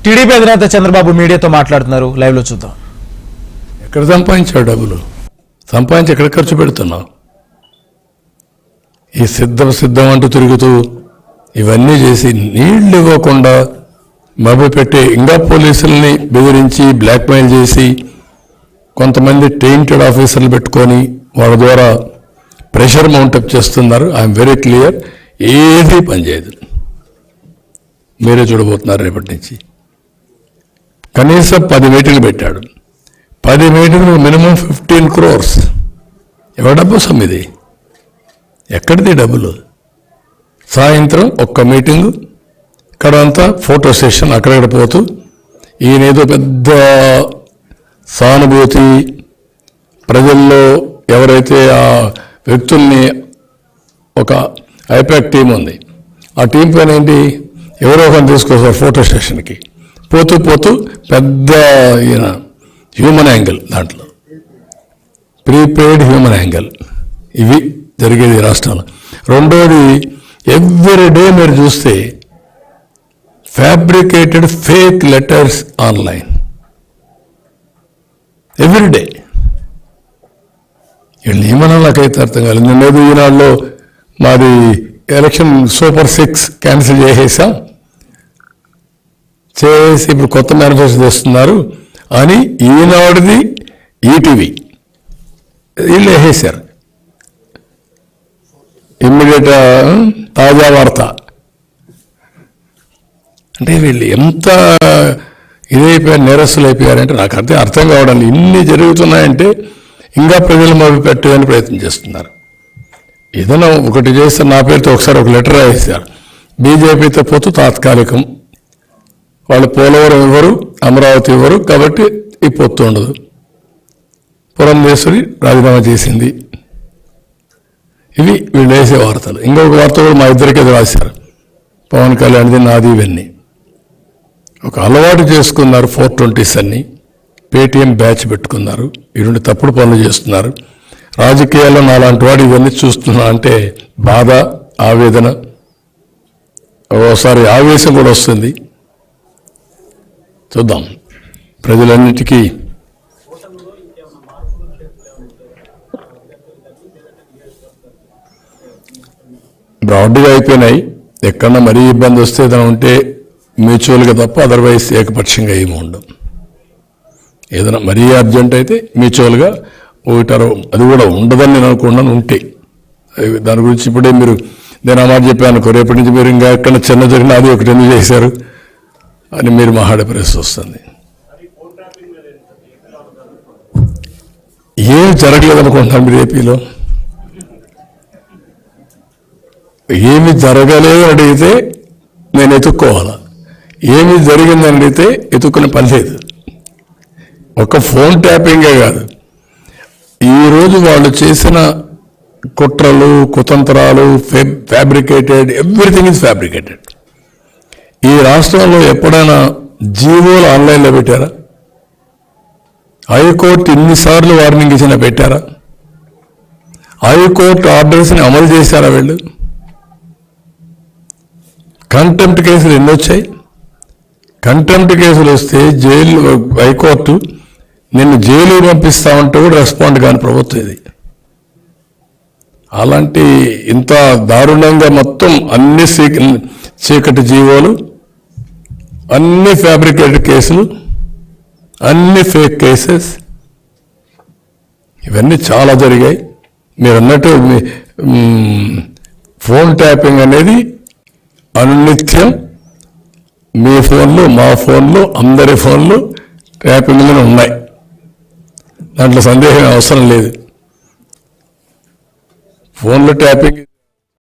TDP అధినేత చంద్రబాబు మీడియాతో మాట్లాడుతున్నారు. లైవ్ లో చూద్దాం. ఎక్కడ సంపాదించావు డబ్బులు? సంపాదించి ఎక్కడ ఖర్చు పెడుతున్నావు? ఈ సిద్ధం అంటూ తిరుగుతూ ఇవన్నీ చేసి నీళ్లు ఇవ్వకుండా మభ్య పెట్టి ఇంకా పోలీసుల్ని బెదిరించి బ్లాక్మెయిల్ చేసి కొంతమంది టెయింటెడ్ ఆఫీసర్లు పెట్టుకొని వాళ్ళ ద్వారా ప్రెషర్ మౌంటప్ చేస్తున్నారు. ఐఎమ్ వెరీ క్లియర్, ఏది పనిచేయదు. మీరే చూడబోతున్నారు రేపటి నుంచి. కనీసం 10 మీటింగ్లు పెట్టాడు. 10 మీటింగ్లు మినిమం 15 crores. ఎవరి డబ్బు సొమ్మిది? ఎక్కడిది డబ్బులు? సాయంత్రం ఒక్క మీటింగు, ఇక్కడంతా ఫోటో సెషన్, అక్కడక్కడ పోతూ ఈయనేదో పెద్ద సానుభూతి, ప్రజల్లో ఎవరైతే ఆ వ్యక్తుల్ని ఒక ఐపాక్ టీం ఉంది, ఆ టీం పైన ఏంటి, ఎవరో ఒకరిని తీసుకొస్తారు ఫోటో సెషన్కి. పోతూ పోతూ పెద్ద ఈయన హ్యూమన్ యాంగిల్, దాంట్లో ప్రీపెయిడ్ హ్యూమన్ యాంగిల్. ఇవి జరిగేది రాష్ట్రంలో. రెండోది, ఎవ్రీ డే మీరు చూస్తే fabricated fake letters online. Every day. వీళ్ళు ఏమన్నా నాకైతే అర్థం కాలేదు. నిన్నేదో ఈనాడులో మాది ఎలక్షన్ సూపర్ 6 క్యాన్సిల్ చేసేసాం, చేసి ఇప్పుడు కొత్త మేనిఫెస్టో చేస్తున్నారు అని ఈనాడుది, ఈటీవీ వీళ్ళు వేసేశారు. ఇమ్మీడియట్ తాజా వార్త. అంటే వీళ్ళు ఎంత ఇదైపోయారు, నేరస్తులు అయిపోయారంటే నాకు అర్థం కావడం. ఇన్ని జరుగుతున్నాయంటే ఇంకా ప్రజలు మొదలు పెట్టేదని ప్రయత్నం చేస్తున్నారు. ఏదైనా ఒకటి చేస్తే నా పేరుతో ఒకసారి ఒక లెటర్ రాసేశారు. బీజేపీతో పోతూ తాత్కాలికం, వాళ్ళు పోలవరం ఇవ్వరు, అమరావతి ఇవ్వరు, కాబట్టి ఈ పొత్తు ఉండదు. పురంధేశ్వరి రాజీనామా చేసింది. ఇవి వీళ్ళు వేసే వార్తలు. ఇంకొక వార్త కూడా మా ఇద్దరికి అది రాశారు, పవన్ కళ్యాణ్ది, నాది, ఇవన్నీ. ఒక అలవాటు చేసుకున్నారు 420s అన్ని. పేటీఎం బ్యాచ్ పెట్టుకున్నారు. ఇటువంటి తప్పుడు పనులు చేస్తున్నారు. రాజకీయాల్లో నాలాంటి వాడు ఇవన్నీ చూస్తున్నా అంటే బాధ, ఆవేదన, ఓసారి ఆవేశం కూడా వస్తుంది. చూద్దాం. ప్రజలన్నిటికీ బ్రాడ్గా అయిపోయినాయి. ఎక్కడన్నా మరీ ఇబ్బంది వస్తే ఏదైనా ఉంటే మ్యూచువల్గా తప్ప అదర్వైజ్ ఏకపక్షంగా ఏమి ఉండవు. ఏదైనా మరీ అర్జెంట్ అయితే మ్యూచువల్గా ఒకటారో, అది కూడా ఉండదని నేను అనుకున్నాను. ఉంటే దాని గురించి ఇప్పుడే మీరు నేను ఆ మాట చెప్పాను, రేపటి నుంచి మీరు ఇంకా ఎక్కడ చిన్న జరిగిన అది ఒకటి ఎందుకు చేశారు అని మీరు మాట్లాడే పరిస్థితి వస్తుంది. ఏం జరగలేదు అనుకుంటున్నాను మీరు ఏపీలో? ఏమి జరగలేదు అడిగితే నేను ఎత్తుక్కోవాలా, ఏమి జరిగిందని అడిగితే ఎత్తుక్కునే పని లేదు. ఒక ఫోన్ ట్యాపింగే కాదు, ఈరోజు వాళ్ళు చేసిన కుట్రలు, కుతంత్రాలు, ఫ్యాబ్రికేటెడ్, ఎవ్రీథింగ్ ఈజ్ ఫ్యాబ్రికేటెడ్. ఈ రాష్ట్రంలో ఎప్పుడైనా జీవోలు ఆన్లైన్లో పెట్టారా? హైకోర్టు ఇన్నిసార్లు వార్నింగ్ ఇచ్చినా పెట్టారా? హైకోర్టు ఆర్డర్స్ని అమలు చేశారా వీళ్ళు? కంటెంప్ట్ కేసులు ఎన్ని వచ్చాయి? కంటెంప్ట్ కేసులు వస్తే జైలు, హైకోర్టు నిన్ను జైలు పంపిస్తామంటే కూడా రెస్పాండ్ కాని ప్రభుత్వం ఇది. అలాంటి ఇంత దారుణంగా మొత్తం అన్ని చీకటి జీవోలు, అన్ని ఫ్యాబ్రికేటెడ్ కేసులు, అన్ని ఫేక్ కేసెస్, ఇవన్నీ చాలా జరిగాయి. మీరు అన్నట్టు ఫోన్ ట్యాపింగ్ అనేది అనునిత్యం మీ ఫోన్లు, మా ఫోన్లు, అందరి ఫోన్లు ట్యాపింగ్లోనే ఉన్నాయి. దాంట్లో సందేహం అవసరం లేదు. ఫోన్లు ట్యాపింగ్